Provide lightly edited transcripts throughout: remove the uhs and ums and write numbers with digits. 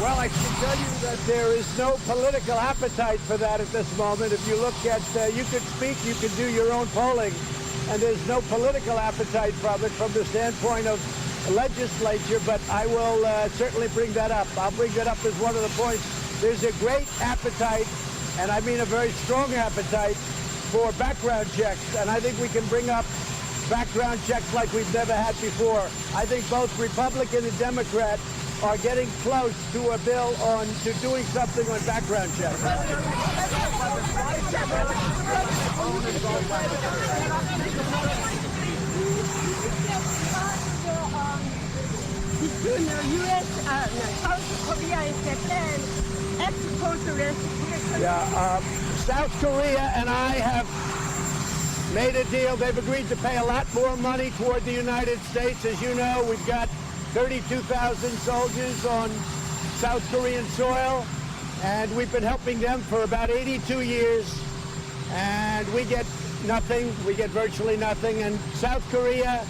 Well, I can tell you that there is no political appetite for that at this moment. If you look at, you could speak, you could do your own polling, and there's no political appetite from it from the standpoint of legislature, but I will certainly bring that up. I'll bring that up as one of the points. There's a great appetite, and I mean a very strong appetite, for background checks, and I think we can bring up background checks like we've never had before. I think both Republican and Democrat are getting close to a bill to doing something on background checks. Between the U.S., South Korea and Japan, exporters. Yeah, South Korea and I have made a deal. They've agreed to pay a lot more money toward the United States. As you know, we've got 32,000 soldiers on South Korean soil, and we've been helping them for about 82 years, and we get nothing. We get virtually nothing, and South Korea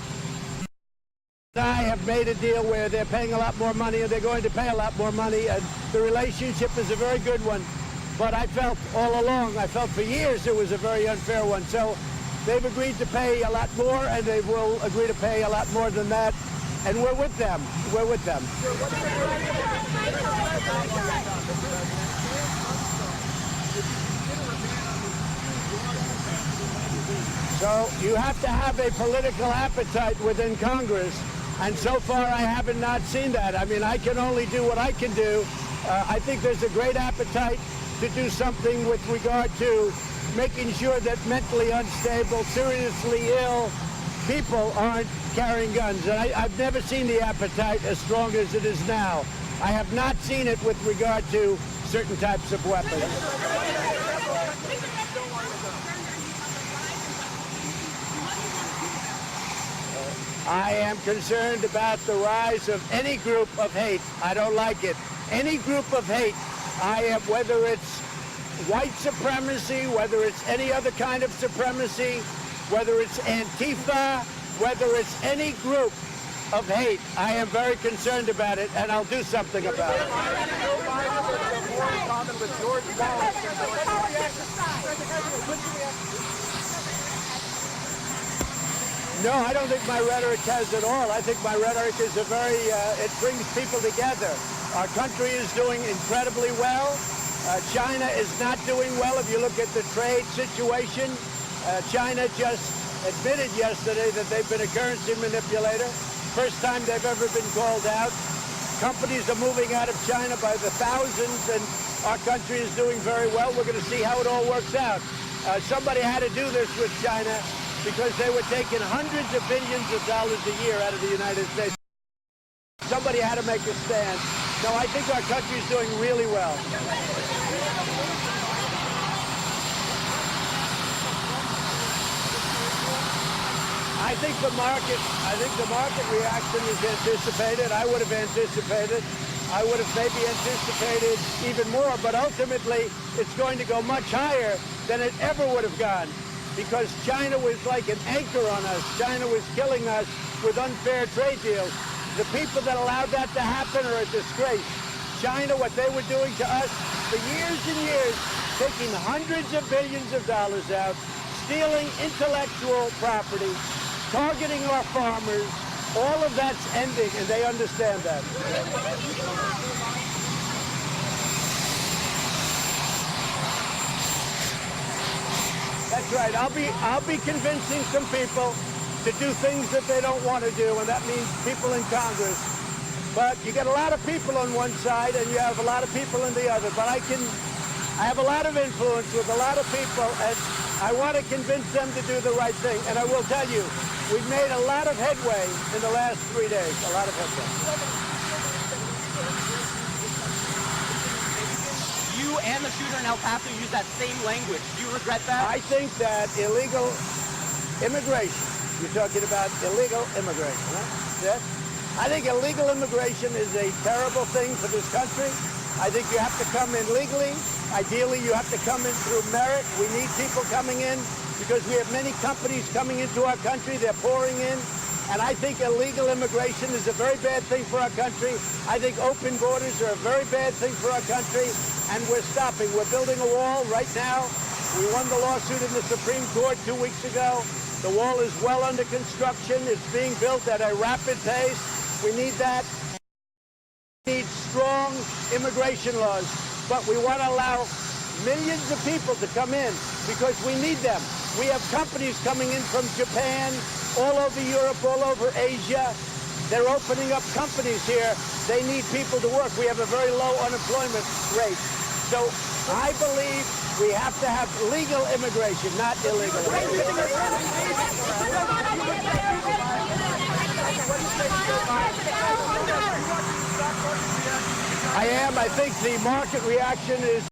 and I have made a deal where they're paying a lot more money, and they're going to pay a lot more money, and the relationship is a very good one. But I felt all along, I felt for years it was a very unfair one. So they've agreed to pay a lot more, and they will agree to pay a lot more than that. And we're with them. We're with them. So you have to have a political appetite within Congress. And so far, I haven't not seen that. I mean, I can only do what I can do. I think there's a great appetite to do something with regard to making sure that mentally unstable, seriously ill people aren't carrying guns. And I've never seen the appetite as strong as it is now. I have not seen it with regard to certain types of weapons. I am concerned about the rise of any group of hate. I don't like it. Any group of hate. I am, whether it's white supremacy, whether it's any other kind of supremacy, whether it's Antifa, whether it's any group of hate, I am very concerned about it, and I'll do something about it. No, I don't think my rhetoric has at all. I think my rhetoric is a very, it brings people together. Our country is doing incredibly well. China is not doing well. If you look at the trade situation, China just admitted yesterday that they've been a currency manipulator. First time they've ever been called out. Companies are moving out of China by the thousands, and our country is doing very well. We're going to see how it all works out. Somebody had to do this with China because they were taking hundreds of billions of dollars a year out of the United States. Somebody had to make a stand. No, I think our country is doing really well. I think the market reaction is anticipated. I would have anticipated. I would have maybe anticipated even more, but ultimately it's going to go much higher than it ever would have gone because China was like an anchor on us. China was killing us with unfair trade deals. The people that allowed that to happen are a disgrace. China, what they were doing to us for years and years, taking hundreds of billions of dollars out, stealing intellectual property, targeting our farmers, all of that's ending, and they understand that. That's right. I'll be convincing some people to do things that they don't want to do, and that means people in Congress. But you get a lot of people on one side, and you have a lot of people on the other. But I have a lot of influence with a lot of people, and I want to convince them to do the right thing. And I will tell you, we've made a lot of headway in the last 3 days, a lot of headway. You and the shooter in El Paso use that same language. Do you regret that? I think that illegal immigration, you're talking about illegal immigration, huh? Yes? I think illegal immigration is a terrible thing for this country. I think you have to come in legally. Ideally, you have to come in through merit. We need people coming in because we have many companies coming into our country. They're pouring in. And I think illegal immigration is a very bad thing for our country. I think open borders are a very bad thing for our country. And we're stopping. We're building a wall right now. We won the lawsuit in the Supreme Court 2 weeks ago. The wall is well under construction. It's being built at a rapid pace. We need that. We need strong immigration laws. But we want to allow millions of people to come in because we need them. We have companies coming in from Japan, all over Europe, all over Asia. They're opening up companies here. They need people to work. We have a very low unemployment rate. So I believe we have to have legal immigration, not illegal immigration. I am. I think the market reaction is